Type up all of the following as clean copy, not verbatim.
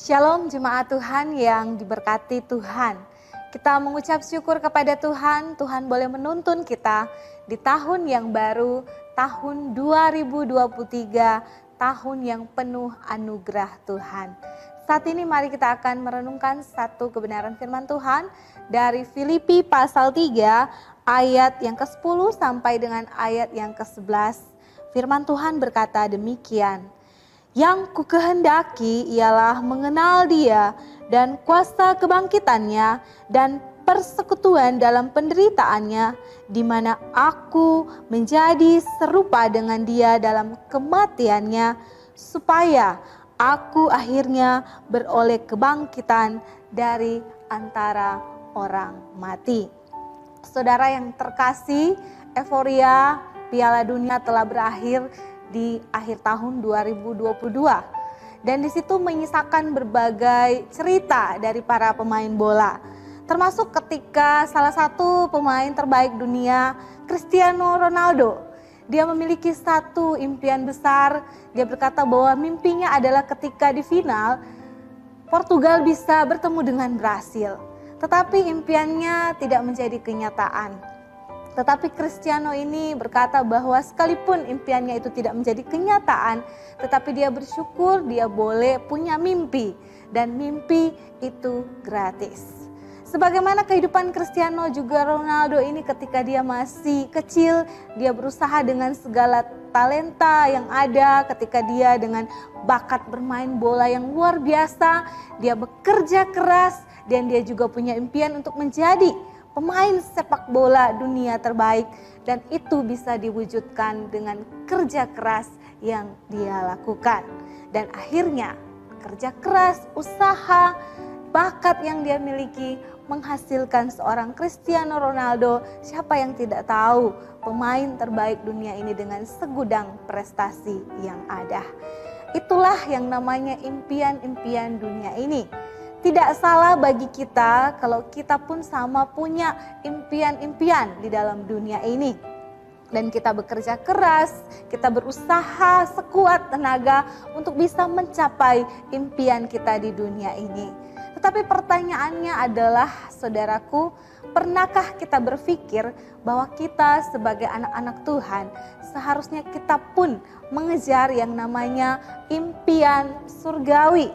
Shalom jemaat Tuhan yang diberkati Tuhan. Kita mengucap syukur kepada Tuhan, Tuhan boleh menuntun kita di tahun yang baru, tahun 2023, tahun yang penuh anugerah Tuhan. Saat ini mari kita akan merenungkan satu kebenaran firman Tuhan dari Filipi pasal 3 ayat yang ke-10 sampai dengan ayat yang ke-11. Firman Tuhan berkata demikian. Yang kukehendaki ialah mengenal Dia dan kuasa kebangkitannya dan persekutuan dalam penderitaannya, di mana aku menjadi serupa dengan Dia dalam kematiannya, supaya aku akhirnya beroleh kebangkitan dari antara orang mati. Saudara yang terkasih, euforia Piala Dunia telah berakhir di akhir tahun 2022. Dan di situ menyisakan berbagai cerita dari para pemain bola. Termasuk ketika salah satu pemain terbaik dunia, Cristiano Ronaldo, dia memiliki satu impian besar. Dia berkata bahwa mimpinya adalah ketika di final Portugal bisa bertemu dengan Brasil. Tetapi impiannya tidak menjadi kenyataan. Tetapi Cristiano ini berkata bahwa sekalipun impiannya itu tidak menjadi kenyataan, tetapi dia bersyukur dia boleh punya mimpi, dan mimpi itu gratis. Sebagaimana kehidupan Cristiano juga Ronaldo ini ketika dia masih kecil, dia berusaha dengan segala talenta yang ada, ketika dia dengan bakat bermain bola yang luar biasa, dia bekerja keras dan dia juga punya impian untuk menjadi pemain sepak bola dunia terbaik, dan itu bisa diwujudkan dengan kerja keras yang dia lakukan. Dan akhirnya kerja keras, usaha, bakat yang dia miliki menghasilkan seorang Cristiano Ronaldo. Siapa yang tidak tahu pemain terbaik dunia ini dengan segudang prestasi yang ada. Itulah yang namanya impian-impian dunia ini. Tidak salah bagi kita kalau kita pun sama punya impian-impian di dalam dunia ini. Dan kita bekerja keras, kita berusaha sekuat tenaga untuk bisa mencapai impian kita di dunia ini. Tetapi pertanyaannya adalah, saudaraku, pernahkah kita berpikir bahwa kita sebagai anak-anak Tuhan seharusnya kita pun mengejar yang namanya impian surgawi?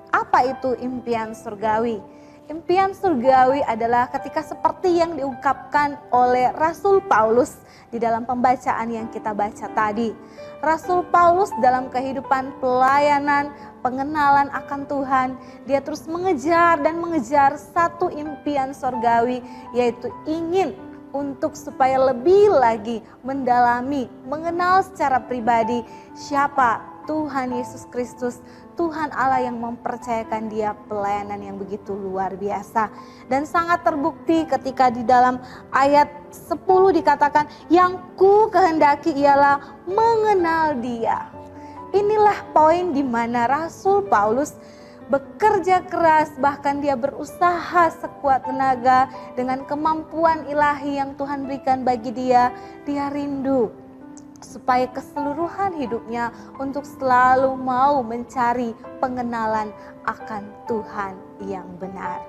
Apa itu impian surgawi? Impian surgawi adalah ketika seperti yang diungkapkan oleh Rasul Paulus di dalam pembacaan yang kita baca tadi. Rasul Paulus dalam kehidupan pelayanan, pengenalan akan Tuhan, dia terus mengejar dan mengejar satu impian surgawi, yaitu ingin untuk supaya lebih lagi mendalami, mengenal secara pribadi siapa Tuhan Yesus Kristus, Tuhan Allah yang mempercayakan dia pelayanan yang begitu luar biasa. Dan sangat terbukti ketika di dalam ayat 10 dikatakan, yang ku kehendaki ialah mengenal Dia. Inilah poin di mana Rasul Paulus bekerja keras, bahkan dia berusaha sekuat tenaga dengan kemampuan ilahi yang Tuhan berikan bagi dia. Dia rindu supaya keseluruhan hidupnya untuk selalu mau mencari pengenalan akan Tuhan yang benar.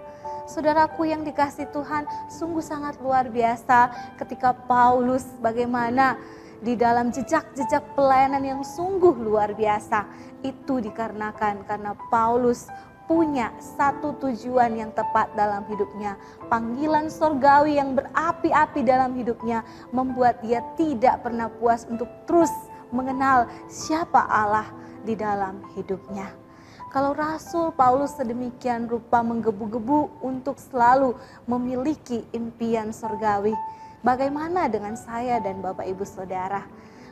Saudaraku yang dikasihi Tuhan, sungguh sangat luar biasa ketika Paulus bagaimana di dalam jejak-jejak pelayanan yang sungguh luar biasa. Itu dikarenakan karena Paulus punya satu tujuan yang tepat dalam hidupnya. Panggilan surgawi yang berapi-api dalam hidupnya membuat dia tidak pernah puas untuk terus mengenal siapa Allah di dalam hidupnya. Kalau Rasul Paulus sedemikian rupa menggebu-gebu untuk selalu memiliki impian surgawi, bagaimana dengan saya dan Bapak Ibu Saudara?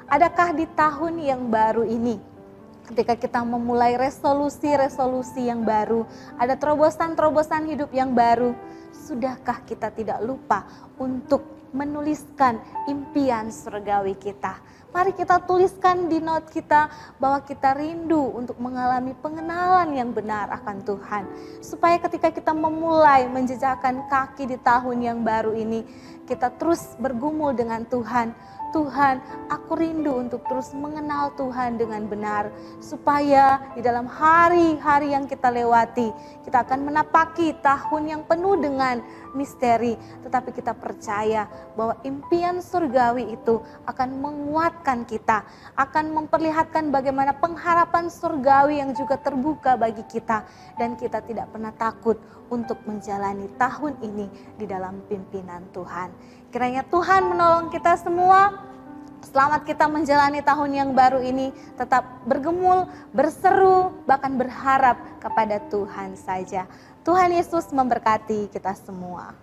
Adakah di tahun yang baru ini, ketika kita memulai resolusi-resolusi yang baru, ada terobosan-terobosan hidup yang baru, sudahkah kita tidak lupa untuk menuliskan impian surgawi kita? Mari kita tuliskan di note kita bahwa kita rindu untuk mengalami pengenalan yang benar akan Tuhan. Supaya ketika kita memulai menjejakkan kaki di tahun yang baru ini, kita terus bergumul dengan Tuhan. Tuhan, aku rindu untuk terus mengenal Tuhan dengan benar, supaya di dalam hari-hari yang kita lewati, kita akan menapaki tahun yang penuh dengan misteri, tetapi kita percaya bahwa impian surgawi itu akan menguatkan kita, akan memperlihatkan bagaimana pengharapan surgawi yang juga terbuka bagi kita, dan kita tidak pernah takut untuk menjalani tahun ini di dalam pimpinan Tuhan. Kiranya Tuhan menolong kita semua. Selamat kita menjalani tahun yang baru ini, tetap bergemul, berseru, bahkan berharap kepada Tuhan saja. Tuhan Yesus memberkati kita semua.